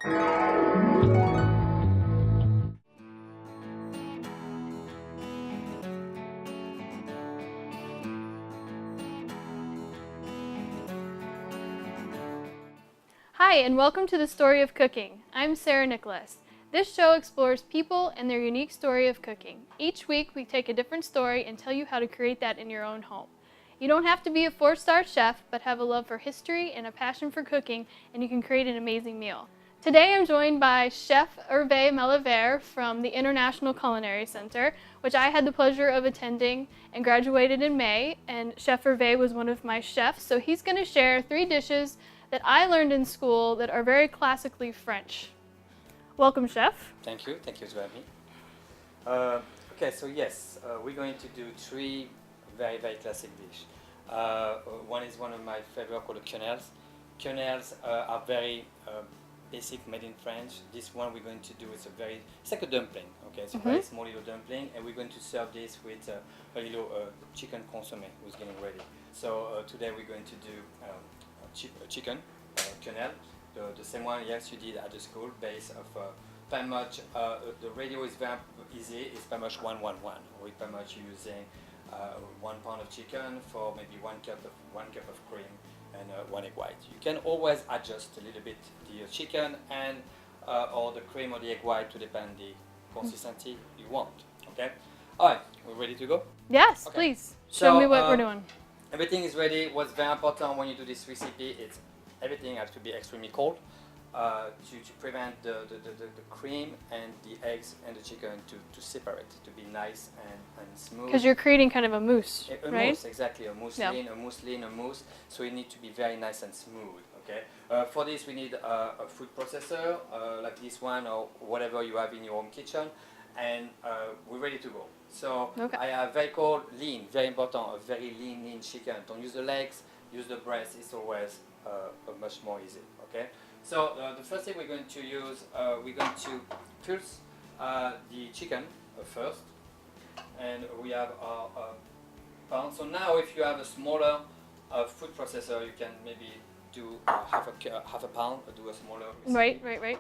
Hi, and welcome to The Story of Cooking. I'm Sarah Nicholas. This show explores people and their unique story of cooking. Each week, we take a different story and tell you how to create that in your own home. You don't have to be a 4-star chef, but have a love for history and a passion for cooking, and you can create an amazing meal. Today, I'm joined by Chef Irvay from the International Culinary Center, which I had the pleasure of attending and graduated in May, and Chef Irvay was one of my chefs, so he's going to share 3 dishes that I learned in school that are very classically French. Welcome, Chef. Thank you to have me. Okay, so yes, we're going to do 3 very, very classic dishes. One is one of my favorite called the quenelles. Quenelles are very basic, made in French. This one we're going to do is it's like a dumpling, okay? It's a very small little dumpling, and we're going to serve this with a little chicken consommé who's getting ready. So today we're going to do chicken quenelle, the same one, yes, you did at the school, base of pretty much, the radio is very easy, it's pretty much 1-1-1. We're pretty much using 1 pound of chicken for maybe 1 cup of cream and 1 egg white. You can always adjust a little bit the chicken and or the cream or the egg white to depend the consistency you want, okay? All right, we're ready to go? Yes, okay. Please. Show me what we're doing. Everything is ready. What's very important when you do this recipe is everything has to be extremely cold to prevent the cream and the eggs and the chicken to separate, to be nice and smooth. Because you're creating kind of a mousse, a right? Mousse, exactly. A mousse. So it needs to be very nice and smooth, okay? For this we need a food processor like this one or whatever you have in your home kitchen, and we're ready to go. So I have very cold, lean, very important, a very lean chicken. Don't use the legs, use the breast. It's always much more easy, okay? So the first thing we're going to use, we're going to pulse the chicken first, and we have our pound. So now if you have a smaller food processor, you can maybe do half a pound, or do a smaller recipe. Right.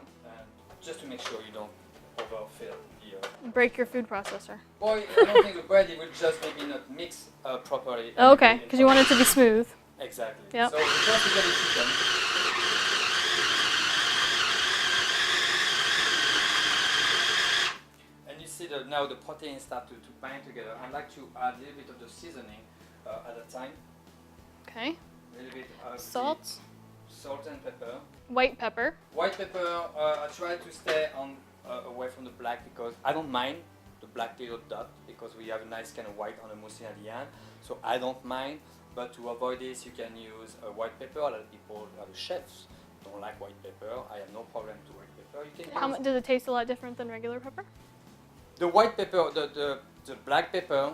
Just to make sure you don't overfill the... Break your food processor. Well, I don't think the bread, it will just maybe not mix properly. Oh, okay, because you want it to be smooth. Exactly. Yep. So first we get the chicken. And you see that now the proteins start to bind together. I like to add a little bit of the seasoning at a time. Okay. A little bit of salt and pepper. White pepper. White pepper, I try to stay away from the black because I don't mind the black little dot because we have a nice kind of white on the mousse at the end. So I don't mind, but to avoid this you can use white pepper. A lot of people, a lot of chefs don't like white pepper. I have no problem to white pepper. You can Does it taste a lot different than regular pepper? The white pepper, the black pepper,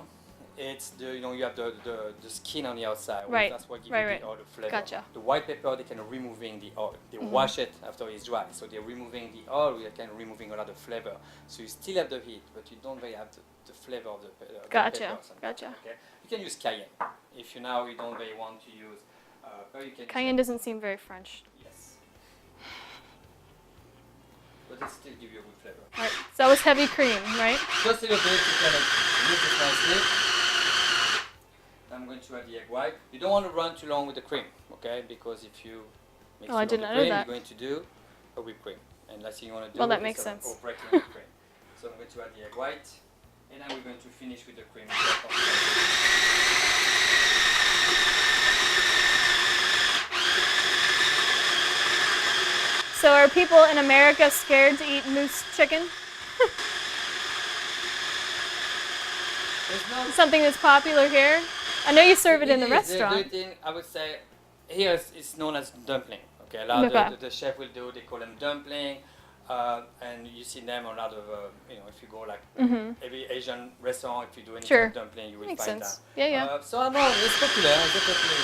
it's the you have the skin on the outside. Right. That's what gives you all the flavor. Gotcha. The white pepper, they can removing the oil. They wash it after it's dry, so they're removing the oil. They can removing a lot of flavor. So you still have the heat, but you don't really have the flavor of the Gotcha. pepper. Okay. You can use cayenne if you don't really want to use. But you can. Cayenne doesn't seem very French. Yes. But it still give you a good flavor. All right. So that was heavy cream, right? Just a little bit to kind of mix it nicely. I'm going to add the egg white. You don't want to run too long with the cream, okay? Because if you mix it with the cream, you're going to do a whipped cream. And last thing you want to do that makes sense. Or breaking the cream. So I'm going to add the egg white, and then we're going to finish with the cream. So are people in America scared to eat mousse chicken? Something that's popular here? I know you serve it in the restaurant. The thing I would say here it's known as dumpling. Okay, a lot of the chef will do. They call them dumpling, and you see them a lot of if you go like every Asian restaurant, if you do any kind of dumpling, you will Makes find sense. that. Yeah. So I know it's popular. It's popular.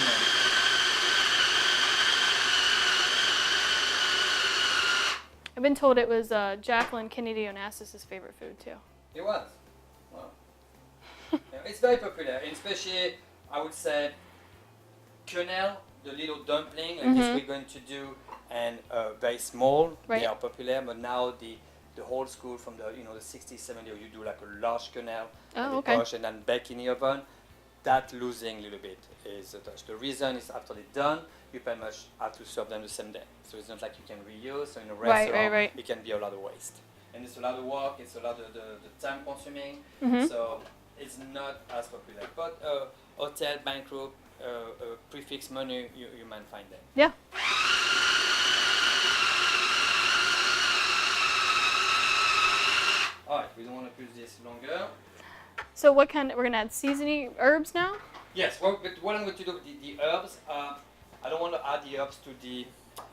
I've been told it was Jacqueline Kennedy Onassis' favorite food too. It was. Wow. It's very popular, and especially I would say quenelle, the little dumpling like this we're going to do and very small. Right. They are popular, but now the old school from the the 60s, 70s, you do like a large quenelle, Oh, and okay. wash and then bake in the oven. That losing a little bit is the touch. The reason is after they're done, you pretty much have to serve them the same day. So it's not like you can reuse. So in a restaurant, right. it can be a lot of waste. And it's a lot of work, it's a lot of the time consuming. Mhm. So it's not as popular. But hotel, bankrupt, prefix menu, you might find them. Yeah. Alright, we don't want to push this longer. So what kind? We're gonna add seasoning herbs now. Yes, well, but what I'm going to do with the herbs, I don't want to add the herbs to the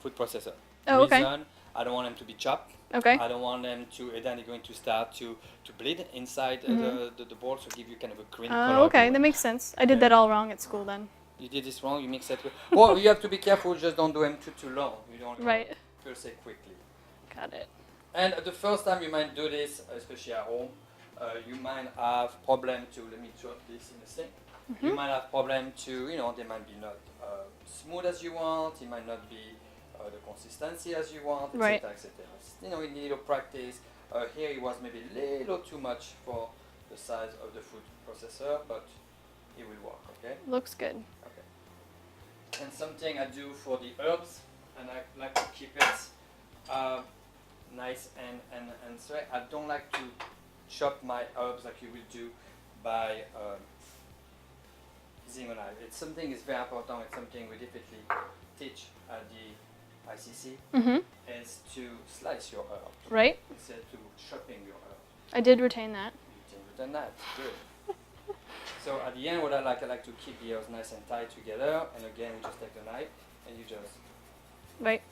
food processor. Oh, okay. Reason, I don't want them to be chopped. Okay. I don't want them to, and then they're going to start to bleed inside the bowl, so give you kind of a green color. Oh, okay. to That it. makes sense. I did that all wrong at school then. You did this wrong, you mix it with. Well, you have to be careful, just don't do them too long. You don't Right. pulse it quickly. Got it. And the first time you might do this, especially at home, you might have problem to, let me drop this in the sink. You might have problem to, they might be not smooth as you want, it might not be the consistency as you want, etc. Right. etc. You need a little practice. Here it was maybe a little too much for the size of the food processor, but it will work, okay? Looks good. Okay. And something I do for the herbs, and I like to keep it nice and straight. I don't like to chop my herbs like you will do by using a knife. It's something is very important. It's something we definitely teach at the ICC Mhm. is to slice your herb Right. instead to chopping your herb. I did retain that. You can do that. Good. So at the end, what I like to keep the herbs nice and tight together. And again, you just take the knife and you just Right.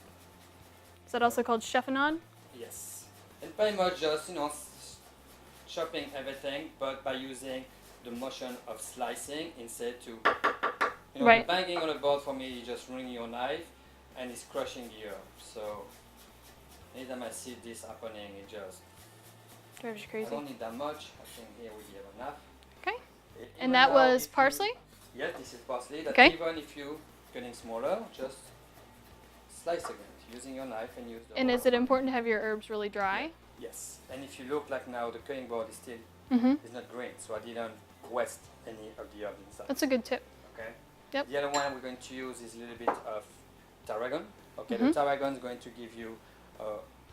Is that also called chiffonade? yes. And pretty much just chopping everything, but by using the motion of slicing instead to Right. banging on the board for me. You just ring your knife and it's crushing the herb. So anytime I see this happening, it just Drives you I crazy. don't need that much. I think here we have enough. Okay. Even And that now, was if you- parsley? Yes, this is parsley. That Okay. even if you getting smaller, just slice again using your knife and use the. And is it important to have your herbs really dry? Yes. And if you look like now, the cutting board is still Mhm. is not green, so I didn't waste any of the herb inside. That's a good tip. Okay. Yep. The other one we're going to use is a little bit of tarragon. Okay. Mhm. The tarragon is going to give you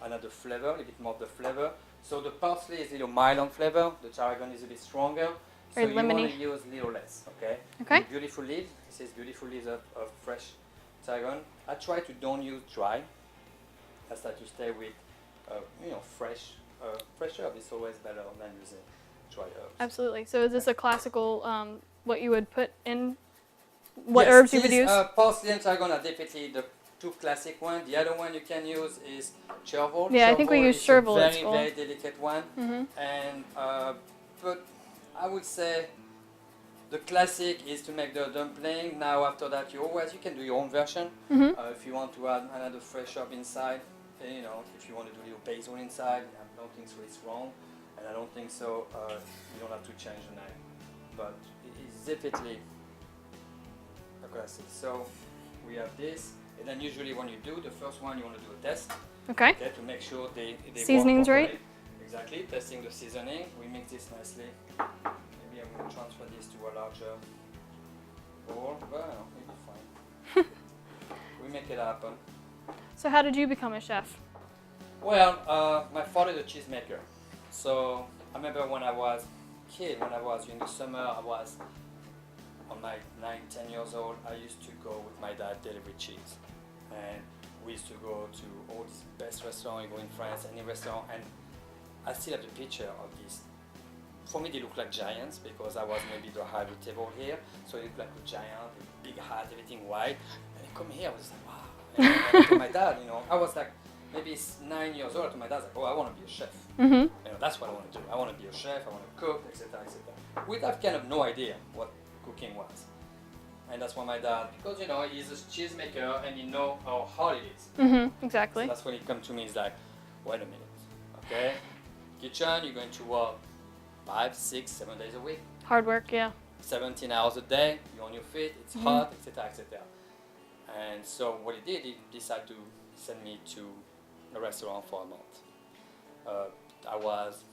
another flavor, a little bit more of the flavor. So the parsley is a little mild on flavor. The tarragon is a bit stronger. So Very you want to lemony. use a little less. Okay. Okay. The beautiful leaves. This is beautiful leaves of fresh tarragon. I try to don't use dry. I try to stay with fresh herb. It's always better than using dry herbs. Absolutely. So is this a classical what you would put in what Yes, herbs you would these, use? Parsley and tarragon are definitely the two classic ones. The other one you can use is chervil. Yeah, I think we use is chervil a at very, school. very delicate one. Mhm. And but I would say the classic is to make the dumpling. Now after that, you can do your own version. Mhm. If you want to add another fresh herb inside, if you want to do a little basil inside, I don't think so it's wrong, and I don't think so you don't have to change the name. But it's definitely a classic. So we have this, and then usually when you do the first one, you want to do a test. Okay. Okay, to make sure they Seasoning's work right? properly. Exactly, testing the seasoning. We mix this nicely. Maybe I'm going to transfer this to a larger bowl. Well, it'll be fine. We make it happen. So how did you become a chef? Well, my father is a cheesemaker. So I remember when I was a kid, during the summer, I was on my 9-10 years old. I used to go with my dad deliver cheese. And we used to go to all these best restaurants, you go in France, any restaurant, and I still have the picture of these. For me, they look like giants because I was maybe the high table here, so they look like a giant, a big hat, everything white. And I come here, I was like, wow. And I told my dad, I was like maybe 9 years old. To my dad, like, oh, I want to be a chef. Mhm. That's what I want to do. I want to be a chef. I want to cook, etc., etc. We have kind of no idea what cooking was. And that's why my dad, because he's a cheesemaker and he know how hard it is. Mhm. So Exactly. that's when he come to me. He's like, wait a minute, okay? Kitchen, you're going to work 5, 6, 7 days a week, Hard work. Yeah. 17 hours a day. You're on your feet. It's hot, etc., etc. And so what he did, he decided to sent me to a restaurant for a month. I was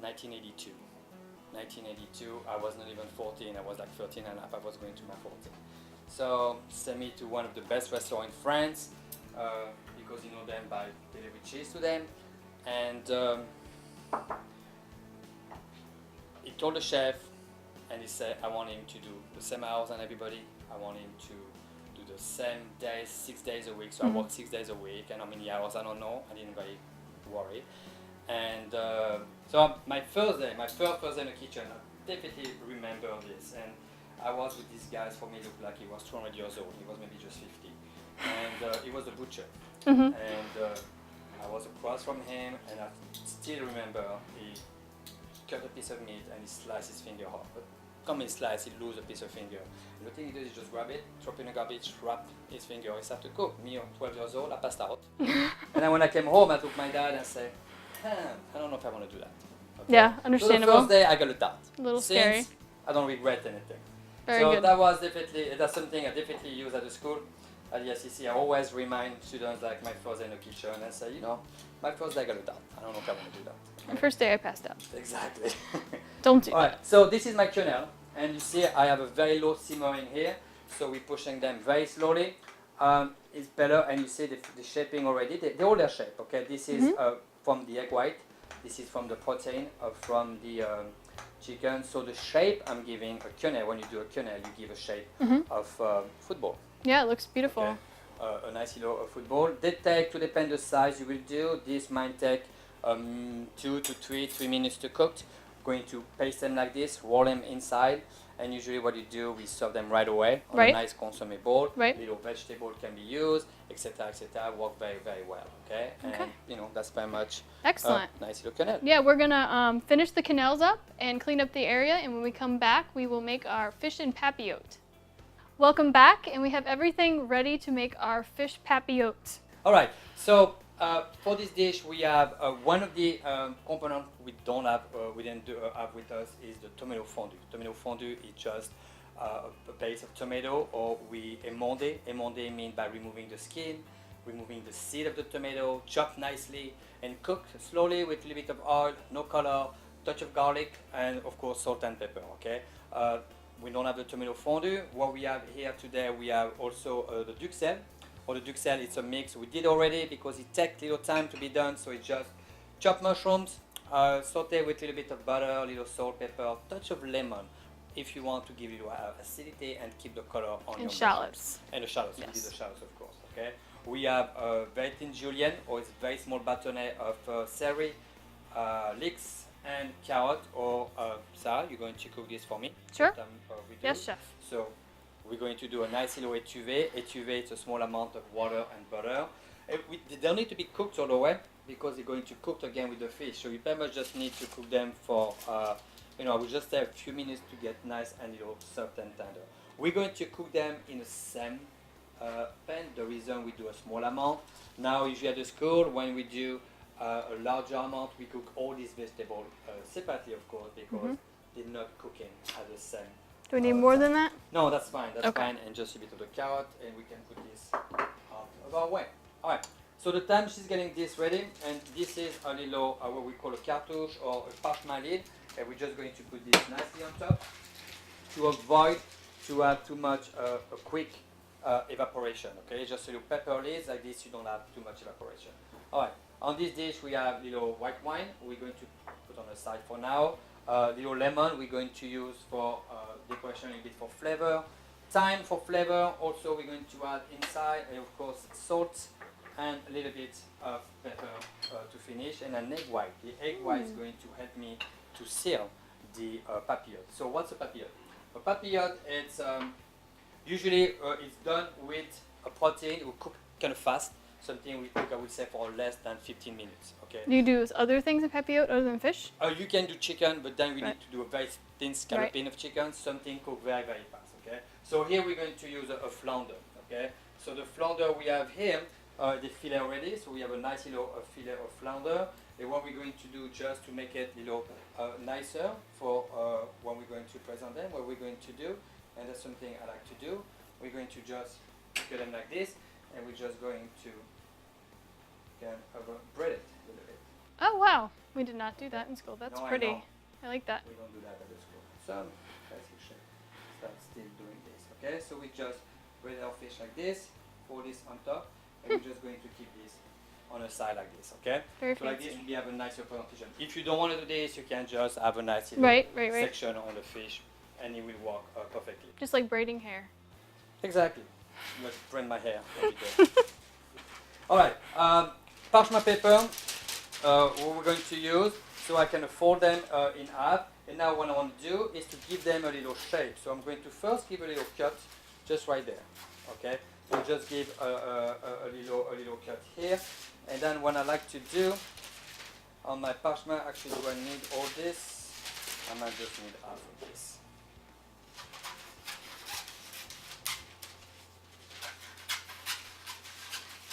1982. 1982, I was not even 14, I was like 13 and a half, I was going to my 14. So, sent me to one of the best restaurants in France, because you know them by delivery cheese to them. And he told the chef, and he said, I want him to do the same hours and everybody. I want him to do the same days, 6 days a week. So I worked 6 days a week, and how many hours, I don't know. I didn't really worry. And so my first day in the kitchen, I definitely remember this. And I was with these guys, for me, looked like he was 200 years old. He was maybe just 50. And he was a butcher. And I was across from him, and I still remember he cut a piece of meat and he sliced his finger off. But come in slice, he lose a piece of finger. And the thing he does is just grab it, drop it in the garbage, wrap his finger, he started to cook. Me, 12 years old, I passed out. And then when I came home, I took my dad and said, I don't know if I want to do that. Okay? Yeah, understandable. So the first day, I got a doubt. A little Since, scary. I don't regret anything. Very so good. that's something I definitely use at the school. At the SEC, I always remind students like my first day in the kitchen and say, my first day I got a doubt. I don't know if I want to do that. My first day I passed out. Exactly. Don't do All that. right, so this is my quenelle, and you see I have a very low simmering here, so we're pushing them very slowly. It's better, and you see the shaping already. They all their shape, okay? This is from the egg white. This is from the protein from the chicken. So the shape I'm giving a quenelle, when you do a quenelle, you give a shape of football. Yeah, it looks beautiful. Okay. A nice little football. They take, to depend the size you will do, this might take 2 to 3 minutes to cook. Going to paste them like this, roll them inside, and usually what you do, we serve them right away on a nice consommé bowl. Little vegetable can be used, etc., etc. Work very, very well. Okay, and that's very much excellent. Nice little quenelle. Yeah, we're gonna finish the quenelles up and clean up the area, and when we come back, we will make our fish and papillote. Welcome back, and we have everything ready to make our fish papillote. All right, so for this dish, we have one of the components we didn't have with us is the tomato fondue. Tomato fondue is just a base of tomato, or we émondé. Émondé means by removing the skin, removing the seed of the tomato, chop nicely, and cook slowly with a little bit of oil, no color, touch of garlic, and of course salt and pepper. Okay. We don't have the tomato fondue. What we have here today, we have also the duxelles. Or the duxelles, it's a mix. We did already because it takes little time to be done. So it's just chopped mushrooms, saute with a little bit of butter, a little salt, pepper, touch of lemon, if you want to give it acidity and keep the color on your shallots. And the shallots, yes. We did the shallots, of course. Okay. We have a very thin julienne, or it's very small bâtonnet of celery, leeks, and carrot. Or Sarah, you're going to cook this for me. Sure. Yes, chef. So we're going to do a nice little étuvée. Étuvée, it's a small amount of water and butter. They don't need to be cooked all the way because they're going to cook again with the fish. So you pretty much just need to cook them for, I will just take a few minutes to get nice and soft and tender. We're going to cook them in the same pan. The reason we do a small amount. Now, usually at the school, when we do a larger amount, we cook all these vegetables separately, of course, because they're not cooking at the same. Do we need more than that? No, that's fine. That's fine. And just a bit of the carrot, and we can put this out of our way. All right. So the time she's getting this ready, and this is a little what we call a cartouche or a parchment lid, and we're just going to put this nicely on top to avoid to have too much a quick evaporation. Okay, just a little pepper lids like this. You don't have too much evaporation. All right. On this dish, we have little white wine. We're going to put on the side for now. Little lemon we're going to use for decoration, a little bit for flavor. Thyme for flavor. Also, we're going to add inside, and of course, salt and a little bit of pepper to finish, and an egg white. The egg white is going to help me to seal the papillote. So, what's a papillote? A papillote, it's usually it's done with a protein. We cook kind of fast. Something we cook, I would say, for less than 15 minutes. Okay. Do you do other things in papillote other than fish? You can do chicken, but then we need to do a very thin scalloping of chicken. Something cooked very, very fast. Okay. So here we're going to use a flounder. Okay. So the flounder we have here, the fillet already. So we have a nice little fillet of flounder. And what we're going to do just to make it a little nicer for when we're going to present them, what we're going to do, and that's something I like to do. We're going to just cut them like this. and we're just going to bread it a little bit. Oh wow, we did not do that in school. That's No, I pretty. know. I like that. We don't do that at the school. Some classic chef start still doing this. Okay, so we just bread our fish like this, pour this on top, and we're just going to keep this on a side like this. Okay, Very so like this, fancy. we have a nicer presentation. If you don't want to do this, you can just have a nice little Right. section on the fish, and it will work perfectly. Just like braiding hair. Exactly. Let's braid my hair every day. All right, parchment paper. What we're going to use, so I can fold them in half. And now what I want to do is to give them a little shape. So I'm going to first give a little cut, just right there. Okay. So just give a little cut here. And then what I like to do on my parchment, actually, do I need all this? I might just need half of this.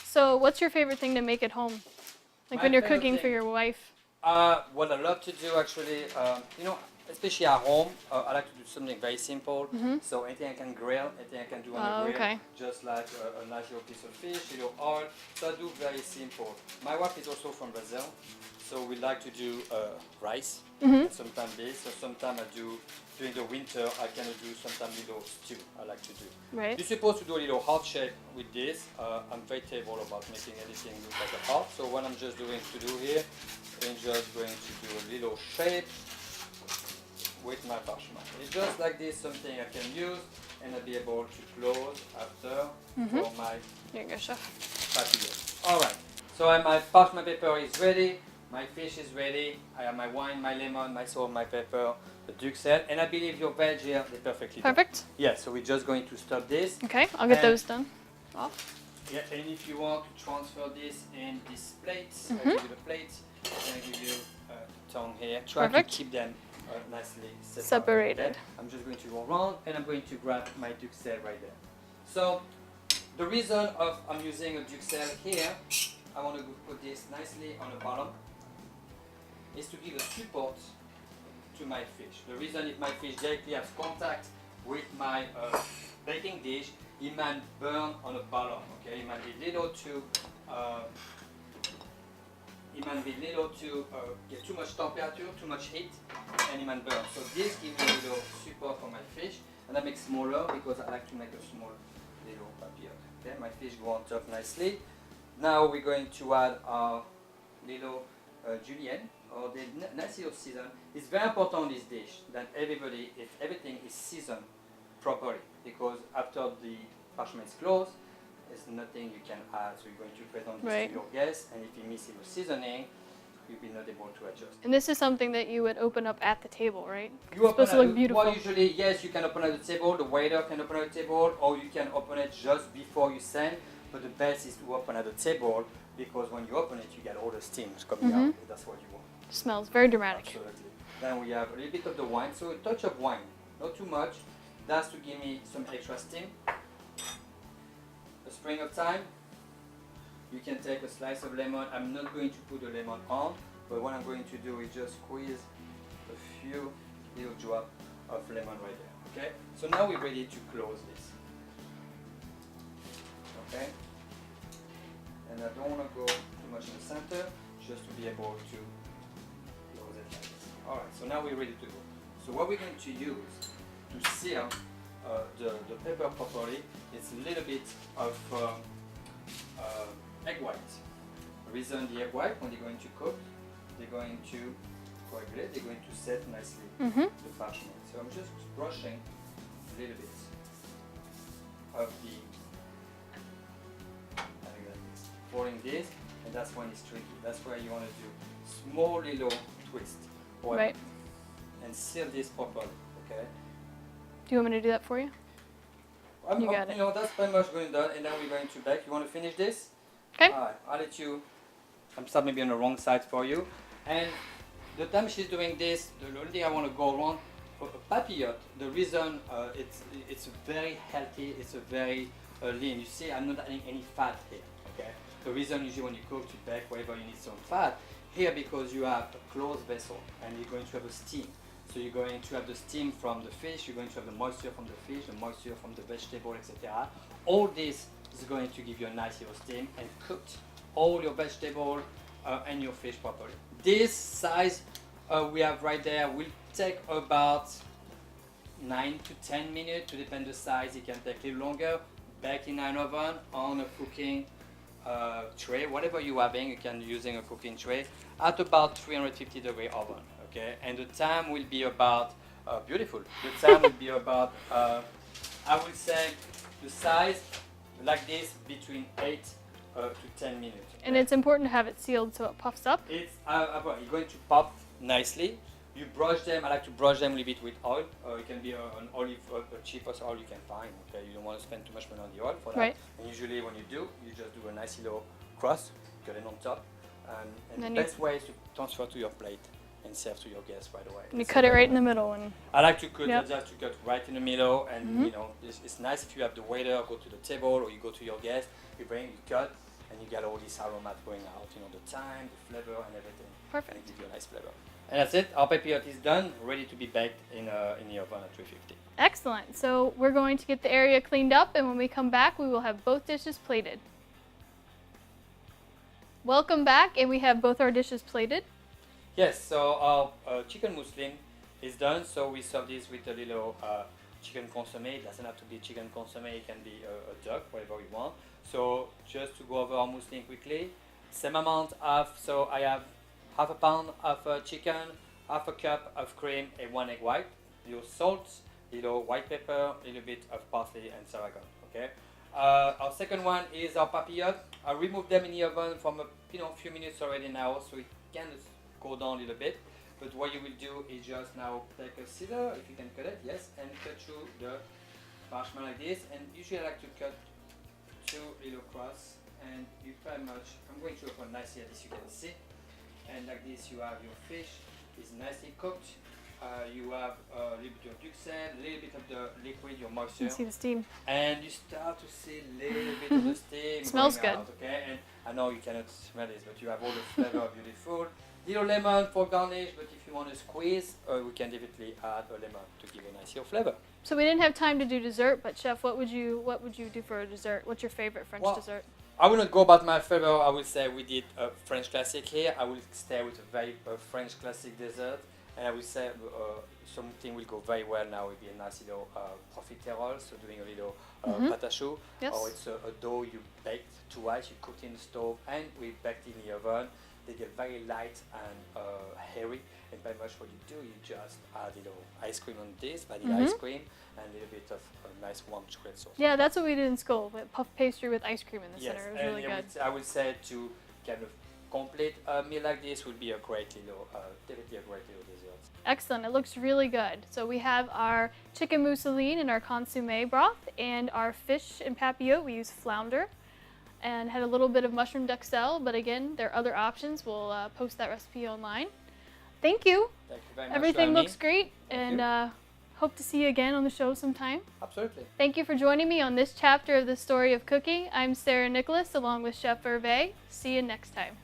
So, what's your favorite thing to make at home? Like My when you're favorite cooking for thing- your wife? What I love to do actually, especially at home, I like to do something very simple. So anything I can grill, anything I can do on the grill, Okay. just like a nice little piece of fish, little oil. So I do very simple. My wife is also from Brazil, so we like to do rice, and sometimes this, so sometimes I do, during the winter, I can do sometimes little stew I like to do. Right. You're supposed to do a little heart shape with this. I'm very terrible about making everything look like a heart. So what I'm just doing to do here, I'm just going to do a little shape with my parchment. It's just like this, something I can use, and I'll be able to close after for my Here you go, chef. papillote. All right. So my parchment paper is ready. My fish is ready. I have my wine, my lemon, my salt, my pepper, the duxelle, and I believe your veg here, they're perfectly done. Perfect. Yeah, so we're just going to stop this. Okay, I'll get And- those done. Off. Yeah, and if you want to transfer this in this plate, I give you the plate, and I give you a tongue here. Try Perfect. to keep them nicely Separated. okay? I'm just going to go around, and I'm going to grab my duxelle right there. So the reason of I'm using a duxelle here, I want to put this nicely on the bottom, is to give a support to my fish. The reason if my fish directly has contact with my baking dish, it might burn on the bottom. Okay, it might be little too. Get too much temperature, too much heat, and it might burn. So this gives me a little support for my fish, and I make smaller because I like to make a small little papillote. Okay, my fish go on top nicely. Now we're going to add our little julienne, or the nice little season. It's very important in this dish that everything is seasoned properly, because after the parchment is closed, there's nothing you can add. So you're going to present this Right. to your guests, and if you miss your seasoning, you'll be not able to adjust. And this is something that you would open up at the table, right? You It's supposed to look beautiful. Well, usually, yes, you can open at the table. The waiter can open at the table, or you can open it just before you send. But the best is to open at the table, because when you open it, you get all the steams coming out. That's what you want. Smells very dramatic. Absolutely. Then we have a little bit of the wine, so a touch of wine, not too much. That's to give me some extra steam. The spring of thyme. You can take a slice of lemon. I'm not going to put the lemon on, but what I'm going to do is just squeeze a few little drops of lemon right there. Okay? So now we're ready to close this. Okay? And I don't want to go too much in the center, just to be able to close it like this. Alright, so now we're ready to go. So what we're going to use to seal the pepper properly is a little bit of egg white. The reason the egg white, when they're going to cook, they're going to coagulate, they're going to set nicely the parchment. So I'm just brushing a little bit of the, like this, pouring this, and that's when it's tricky. That's where you want to do small little twist, Right. and seal this properly. Okay. Do you want me to do that for you? You got it. You know, that's pretty much going done, and then we're going to bake. You want to finish this? Okay. Alright, I'll let you. I'm starting maybe on the wrong side for you. And the time she's doing this, the only thing I want to go around for a papillote, the reason it's very healthy, it's a very lean. You see, I'm not adding any fat here. Okay. The reason usually when you cook, you bake, wherever you need some fat. Here, because you have a closed vessel, and you're going to have a steam. So you're going to have the steam from the fish, you're going to have the moisture from the fish, the moisture from the vegetable, etc. All this is going to give you a nice little steam and cooked all your vegetable and your fish properly. This size we have right there will take about 9 to 10 minutes to depend the size. It can take a little longer. Baked in an oven on a cooking tray, whatever you're having, you can using a cooking tray at about 350-degree oven. Okay, and the time will be about beautiful. The time will be about I would say the size like this between 8 to 10 minutes. Okay? And it's important to have it sealed so it puffs up. It's going to pop nicely. You brush them. I like to brush them a little bit with oil. It can be an olive, the cheapest oil you can find. Okay, you don't want to spend too much money on the oil for that. Right. And usually when you do, you just do a nice little crust, cut it on top, and then the best way is to transfer to your plate and serve to your guests right away. And you cut it right in the middle. And I like to cut Yep. just to cut right in the middle, and you know it's nice if you have the waiter go to the table or you go to your guest, you bring, you cut, and you get all this aroma going out. You know, the thyme, the flavor, and everything. Perfect. And it gives you a nice flavor. And that's it. Our papillote is done, ready to be baked in the oven at 350. excellent. So we're going to get the area cleaned up, and when we come back, we will have both dishes plated. Welcome back, and we have both our dishes plated. Yes, so our chicken mousseline is done. So we serve this with a little chicken consomme. It doesn't have to be chicken consomme. It can be a duck, whatever we want. So just to go over our mousseline quickly, same amount of, so I have half a pound of chicken, half a cup of cream, and 1 egg white, little salt, little white pepper, a little bit of parsley and tarragon. Okay. Our second one is our papillote. I remove them in the oven from a few minutes already now, so it can go down a little bit. But what you will do is just now take a scissor, if you can cut it, yes, and cut through the marshmallow like this. And usually I like to cut 2 little cross, and you pretty much, I'm going to open nicely as you can see. And like this you have your fish, is nicely cooked. You have a little bit of duxelle, a little bit of the liquid, your moisture. You can see the steam. And you start to see a little bit of the steam. Smells going good. out, okay? And I know you cannot smell this, but you have all the flavor beautiful. Little lemon for garnish, but if you want to squeeze, we can definitely add a lemon to give a nice little flavor. So we didn't have time to do dessert, but Chef, what would you do for a dessert? What's your favorite French dessert? I will not go about my flavor. I will say we did a French classic here. I will stay with a very French classic dessert. And I will say something will go very well now. It will be a nice little profiterole, so doing a little pâte à choux. Yes. Or it's a dough you baked twice, you cooked in the stove, and we baked in the oven. They get very light and hairy. And very much what you do, you just add a little ice cream on this, vanilla ice cream, and a little bit of a nice warm chocolate sauce. Yeah, that's what we did in school, with puff pastry with ice cream in the Yes, center. It was and really good. I would say to kind of complete a meal like this would be a great little, definitely a great little dessert. Excellent. It looks really good. So we have our chicken mousseline and our consommé broth, and our fish and papillote. We use flounder, and had a little bit of mushroom duxelle. But again, there are other options. We'll post that recipe online. Thank you. Thank you very much. Everything looks great, Thank and hope to see you again on the show sometime. Absolutely. Thank you for joining me on this chapter of the story of cooking. I'm Sarah Nicholas, along with Chef Irvay. See you next time.